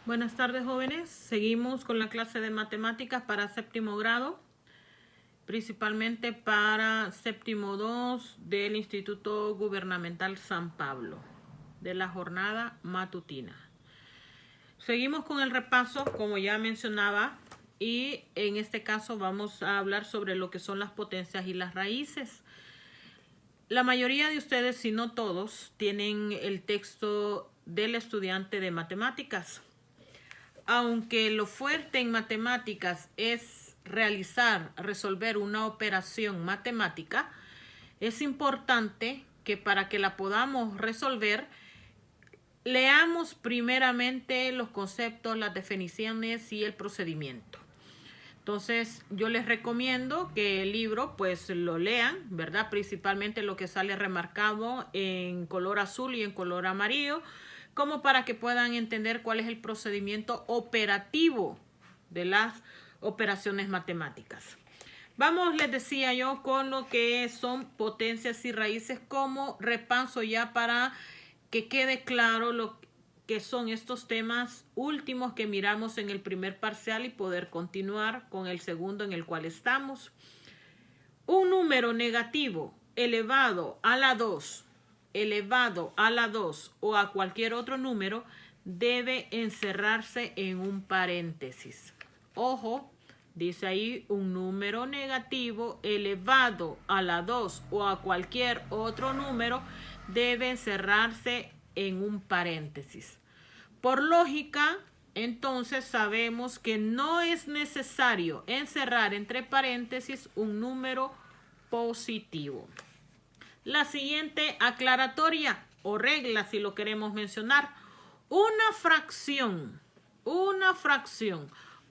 Buenas tardes, jóvenes. Seguimos con la clase de matemáticas para séptimo grado, principalmente para séptimo 2 del Instituto Gubernamental San Pablo, de la jornada matutina. Seguimos con el repaso, como ya mencionaba, y en este caso vamos a hablar sobre lo que son las potencias y las raíces. La mayoría de ustedes, si no todos, tienen el texto del estudiante de matemáticas. Aunque lo fuerte en matemáticas es resolver una operación matemática, es importante que para que la podamos resolver, leamos primeramente los conceptos, las definiciones y el procedimiento. Entonces, yo les recomiendo que el libro, pues, lo lean, ¿verdad? Principalmente lo que sale remarcado en color azul y en color amarillo, como para que puedan entender cuál es el procedimiento operativo de las operaciones matemáticas. Vamos, les decía yo, con lo que son potencias y raíces como repaso ya para que quede claro lo que son estos temas últimos que miramos en el primer parcial y poder continuar con el segundo en el cual estamos. Un número negativo elevado a la 2 o a cualquier otro número debe encerrarse en un paréntesis. Ojo, dice ahí un número negativo elevado a la 2 o a cualquier otro número debe encerrarse en un paréntesis. Por lógica, entonces sabemos que no es necesario encerrar entre paréntesis un número positivo. La siguiente aclaratoria o regla, si lo queremos mencionar, una fracción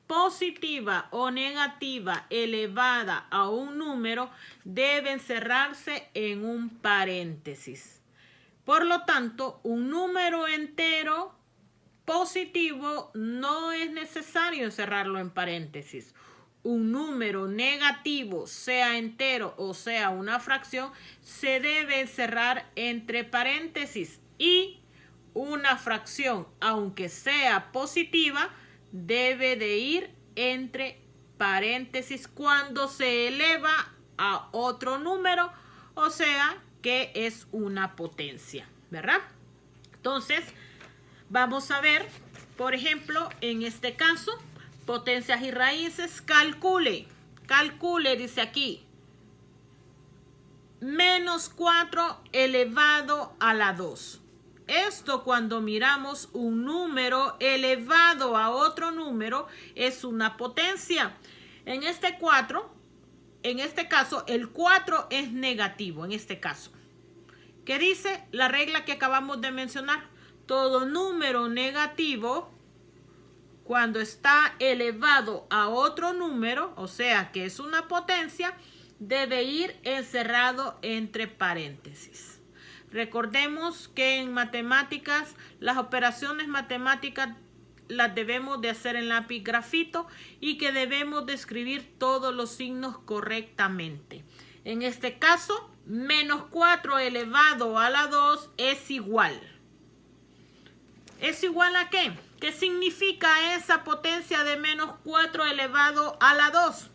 positiva o negativa elevada a un número debe encerrarse en un paréntesis. Por lo tanto, un número entero positivo no es necesario encerrarlo en paréntesis. Un número negativo, sea entero o sea una fracción, se debe encerrar entre paréntesis, y una fracción, aunque sea positiva, debe de ir entre paréntesis cuando se eleva a otro número, o sea que es una potencia, ¿verdad? Entonces, vamos a ver, por ejemplo, en este caso, potencias y raíces. Calcule, dice aquí, menos 4 elevado a la 2. Esto, cuando miramos un número elevado a otro número, es una potencia. En este caso, el 4 es negativo, en este caso. ¿Qué dice la regla que acabamos de mencionar? Todo número negativo, cuando está elevado a otro número, o sea que es una potencia, debe ir encerrado entre paréntesis. Recordemos que en matemáticas, las operaciones matemáticas las debemos de hacer en lápiz grafito y que debemos de escribir todos los signos correctamente. En este caso, menos 4 elevado a la 2 es igual. ¿Es igual a qué? ¿Qué significa esa potencia de menos 4 elevado a la 2?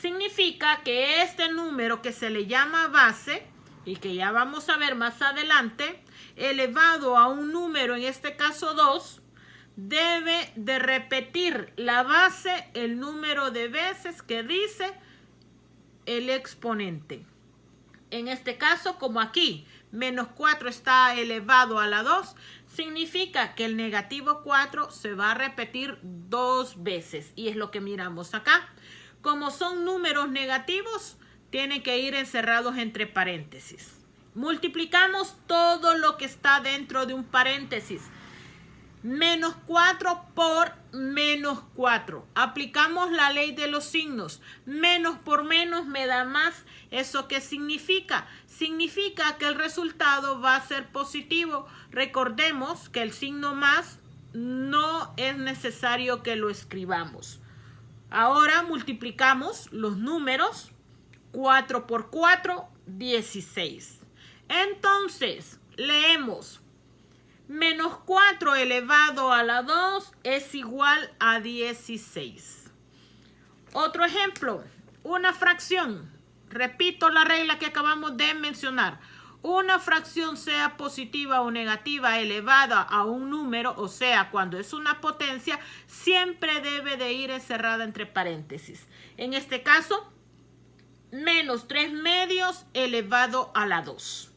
Significa que este número, que se le llama base, y que ya vamos a ver más adelante, elevado a un número, en este caso 2, debe de repetir la base el número de veces que dice el exponente. En este caso, como aquí, menos 4 está elevado a la 2, significa que el negativo 4 se va a repetir 2 veces. Y es lo que miramos acá. Como son números negativos, tienen que ir encerrados entre paréntesis. Multiplicamos todo lo que está dentro de un paréntesis. Menos 4 por menos 4. Aplicamos la ley de los signos. Menos por menos me da más. ¿Eso qué significa? Significa que el resultado va a ser positivo. Recordemos que el signo más no es necesario que lo escribamos. Ahora multiplicamos los números. 4 por 4, 16. Entonces, leemos Menos 4 elevado a la 2 es igual a 16. Otro ejemplo, una fracción. Repito la regla que acabamos de mencionar. Una fracción, sea positiva o negativa, elevada a un número, o sea, cuando es una potencia, siempre debe de ir encerrada entre paréntesis. En este caso, menos 3 medios elevado a la 2.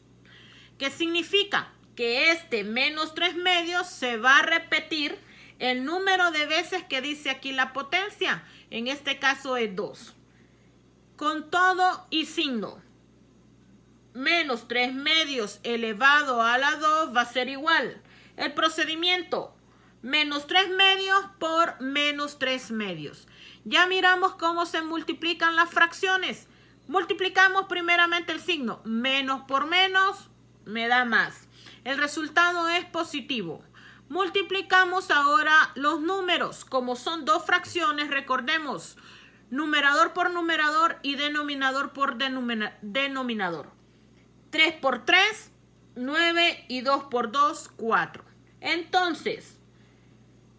¿Qué significa? Que este menos 3 medios se va a repetir el número de veces que dice aquí la potencia. En este caso es 2. Con todo y signo. Menos 3 medios elevado a la 2 va a ser igual. El procedimiento, menos 3 medios por menos 3 medios. Ya miramos cómo se multiplican las fracciones. Multiplicamos primeramente el signo. Menos por menos me da más. El resultado es positivo. Multiplicamos ahora los números. Como son dos fracciones, recordemos, numerador por numerador y denominador por denominador. 3 por 3, 9 y 2 por 2, 4. Entonces,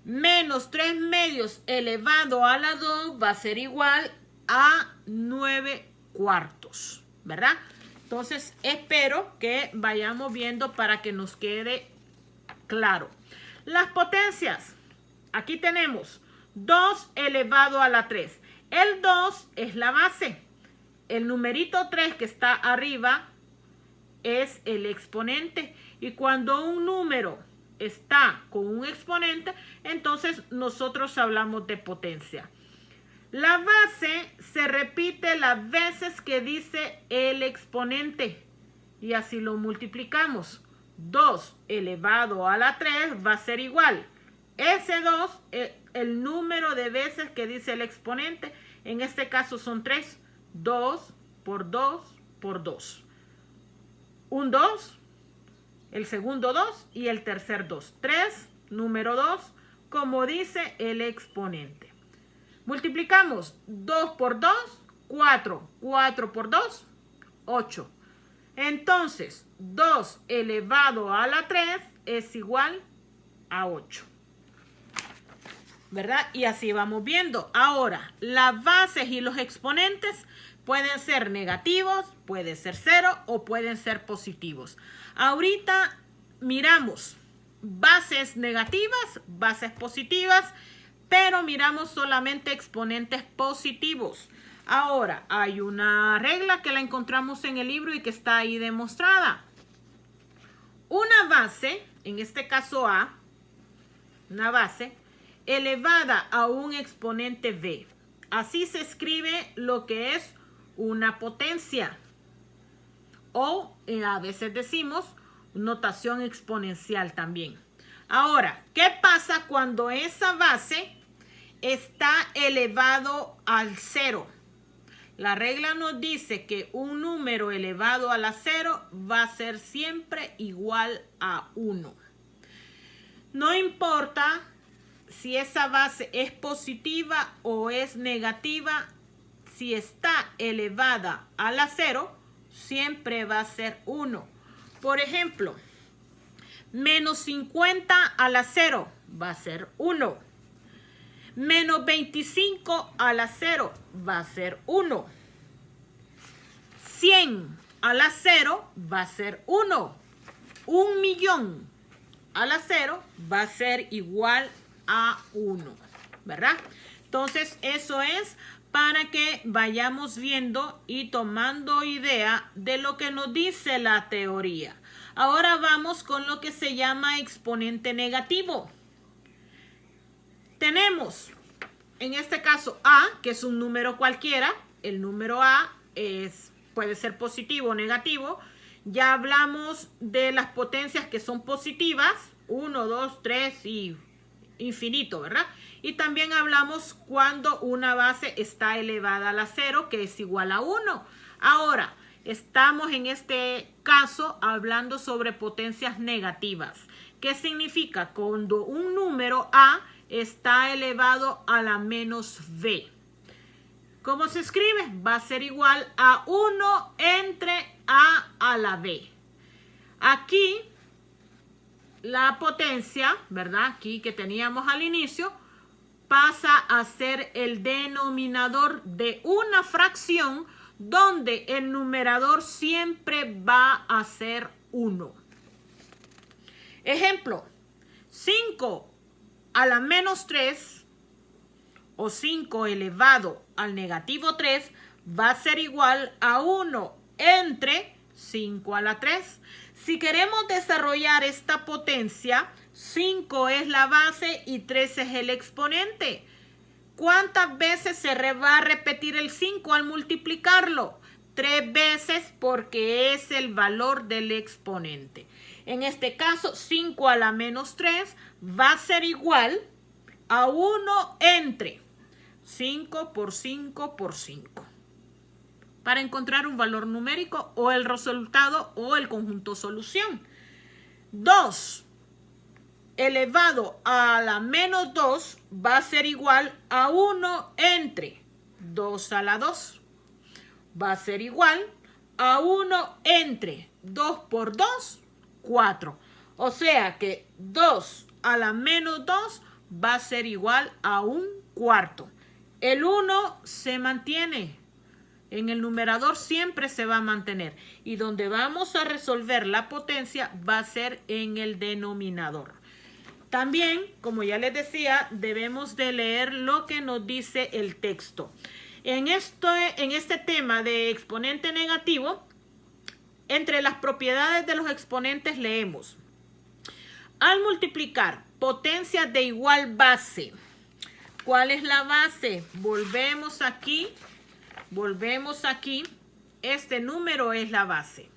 menos 3 medios elevado a la 2 va a ser igual a 9 cuartos, ¿verdad? Entonces, espero que vayamos viendo para que nos quede claro. Las potencias. Aquí tenemos 2 elevado a la 3. El 2 es la base. El numerito 3 que está arriba es el exponente. Y cuando un número está con un exponente, entonces nosotros hablamos de potencia. La base se repite las veces que dice el exponente. Y así lo multiplicamos. 2 elevado a la 3 va a ser igual. Ese 2, el número de veces que dice el exponente, en este caso son 3. 2 por 2 por 2. Un 2, el segundo 2 y el tercer 2. 3, número 2, como dice el exponente. Multiplicamos 2 por 2, 4. 4 por 2, 8. Entonces, 2 elevado a la 3 es igual a 8. ¿Verdad? Y así vamos viendo. Ahora, las bases y los exponentes pueden ser negativos, puede ser 0 o pueden ser positivos. Ahorita miramos bases negativas, bases positivas, pero miramos solamente exponentes positivos. Ahora, hay una regla que la encontramos en el libro y que está ahí demostrada. Una base, en este caso A, una base elevada a un exponente B. Así se escribe lo que es una potencia. O a veces decimos notación exponencial también. Ahora, ¿qué pasa cuando esa base está elevado al 0? La regla nos dice que un número elevado a la 0 va a ser siempre igual a 1. No importa si esa base es positiva o es negativa, si está elevada a la 0, siempre va a ser 1. Por ejemplo, menos 50 a la 0 va a ser 1. Menos 25 a la 0 va a ser 1. 100 a la 0 va a ser 1. 1.000.000 a la 0 va a ser igual a 1, ¿verdad? Entonces, eso es para que vayamos viendo y tomando idea de lo que nos dice la teoría. Ahora vamos con lo que se llama exponente negativo. Tenemos, en este caso, A, que es un número cualquiera. El número A puede ser positivo o negativo. Ya hablamos de las potencias que son positivas, 1, 2, 3 y infinito, ¿verdad? Y también hablamos cuando una base está elevada a la 0, que es igual a 1. Ahora, estamos en este caso hablando sobre potencias negativas. ¿Qué significa? Cuando un número A está elevado a la menos b. ¿Cómo se escribe? Va a ser igual a 1 entre a la b. Aquí la potencia, ¿verdad? Aquí que teníamos al inicio, pasa a ser el denominador de una fracción donde el numerador siempre va a ser 1. Ejemplo, 5 a la menos 3 o 5 elevado al negativo 3 va a ser igual a 1 entre 5 a la 3. Si queremos desarrollar esta potencia, 5 es la base y 3 es el exponente. ¿Cuántas veces se va a repetir el 5 al multiplicarlo? 3 veces porque es el valor del exponente. En este caso, 5 a la menos 3 va a ser igual a 1 entre 5 por 5 por 5. Para encontrar un valor numérico o el resultado o el conjunto solución. 2 elevado a la menos 2 va a ser igual a 1 entre 2 a la 2. Va a ser igual a 1 entre 2 por 2, 4. O sea que 2 a la menos 2 va a ser igual a 1/4. El 1 se mantiene. En el numerador siempre se va a mantener. Y donde vamos a resolver la potencia va a ser en el denominador. También, como ya les decía, debemos de leer lo que nos dice el texto. En este tema de exponente negativo, entre las propiedades de los exponentes leemos: al multiplicar potencias de igual base. ¿Cuál es la base? Volvemos aquí. Este número es la base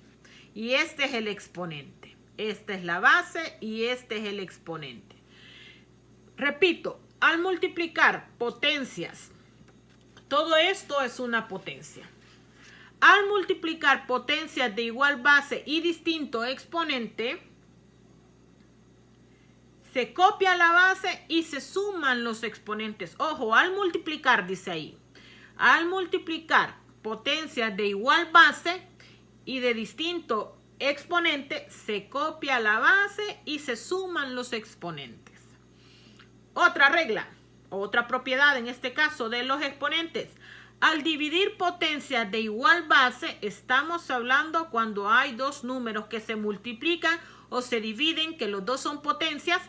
y este es el exponente. Esta es la base y este es el exponente. Repito, al multiplicar potencias, todo esto es una potencia. Al multiplicar potencias de igual base y distinto exponente, se copia la base y se suman los exponentes. Ojo, al multiplicar, dice ahí. Al multiplicar potencias de igual base y de distinto exponente, se copia la base y se suman los exponentes. Otra regla, otra propiedad en este caso de los exponentes. Al dividir potencias de igual base, estamos hablando cuando hay dos números que se multiplican o se dividen, que los dos son potencias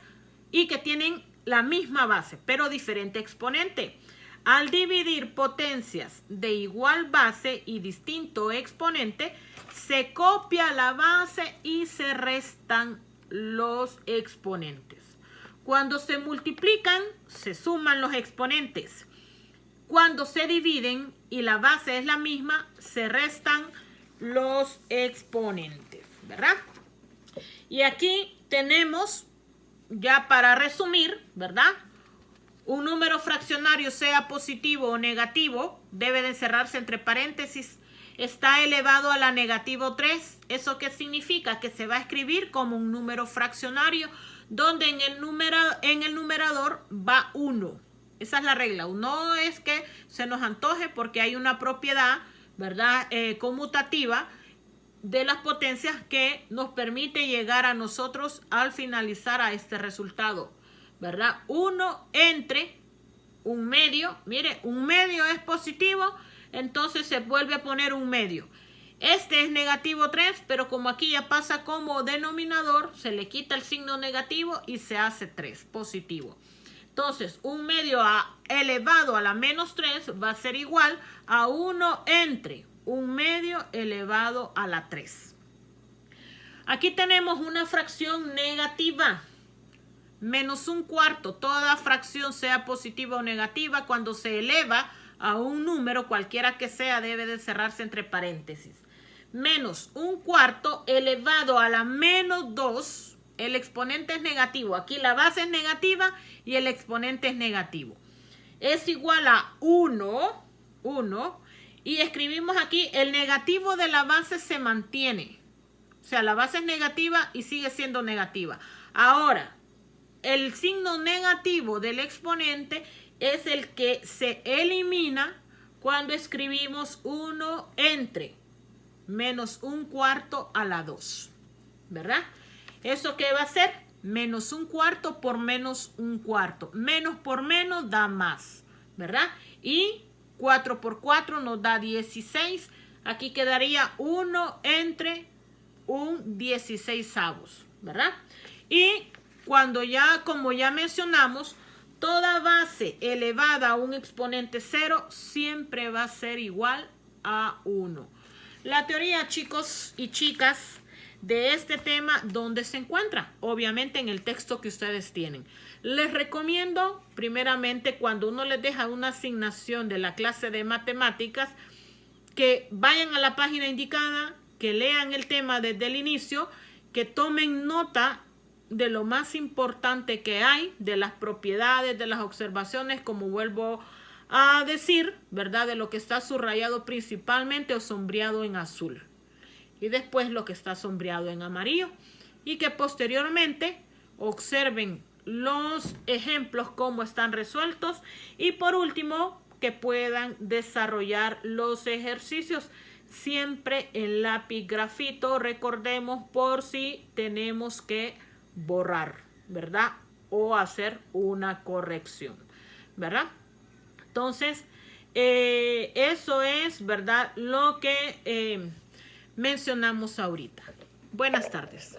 y que tienen la misma base, pero diferente exponente. Al dividir potencias de igual base y distinto exponente, se copia la base y se restan los exponentes. Cuando se multiplican, se suman los exponentes. Cuando se dividen y la base es la misma, se restan los exponentes, ¿verdad? Y aquí tenemos, ya para resumir, ¿verdad? Un número fraccionario, sea positivo o negativo, debe de encerrarse entre paréntesis. Está elevado a la negativo 3. ¿Eso qué significa? Que se va a escribir como un número fraccionario, donde en el numerador va 1. Esa es la regla. No es que se nos antoje porque hay una propiedad, ¿verdad? Conmutativa de las potencias que nos permite llegar a nosotros al finalizar a este resultado, ¿verdad? 1 entre un medio. Mire, un medio es positivo, entonces se vuelve a poner un medio. Este es negativo 3, pero como aquí ya pasa como denominador, se le quita el signo negativo y se hace 3, positivo. Entonces, un medio elevado a la menos 3 va a ser igual a 1 entre un medio elevado a la 3. Aquí tenemos una fracción negativa. Menos 1/4. Toda fracción, sea positiva o negativa, cuando se eleva a un número, cualquiera que sea, debe de cerrarse entre paréntesis. Menos 1/4 elevado a la menos 2. El exponente es negativo. Aquí la base es negativa y el exponente es negativo. Es igual a 1. Y escribimos aquí, el negativo de la base se mantiene. O sea, la base es negativa y sigue siendo negativa. Ahora, el signo negativo del exponente es el que se elimina cuando escribimos 1 entre menos 1/4 a la 2. ¿Verdad? ¿Eso qué va a ser? Menos un cuarto por menos un cuarto. Menos por menos da más, ¿verdad? Y 4 por 4 nos da 16. Aquí quedaría 1 entre un 16avos, ¿verdad? Y cuando ya, como ya mencionamos, toda base elevada a un exponente 0 siempre va a ser igual a 1. La teoría, chicos y chicas, de este tema, ¿dónde se encuentra? Obviamente en el texto que ustedes tienen. Les recomiendo, primeramente, cuando uno les deja una asignación de la clase de matemáticas, que vayan a la página indicada, que lean el tema desde el inicio, que tomen nota de lo más importante que hay, de las propiedades, de las observaciones, como vuelvo a decir, ¿verdad? De lo que está subrayado principalmente o sombreado en azul. Y después lo que está sombreado en amarillo. Y que posteriormente observen los ejemplos, cómo están resueltos. Y por último, que puedan desarrollar los ejercicios. Siempre en lápiz grafito, recordemos, por si tenemos que borrar, ¿verdad? O hacer una corrección, ¿verdad? Entonces, eso es, ¿verdad? Lo que mencionamos ahorita. Buenas tardes.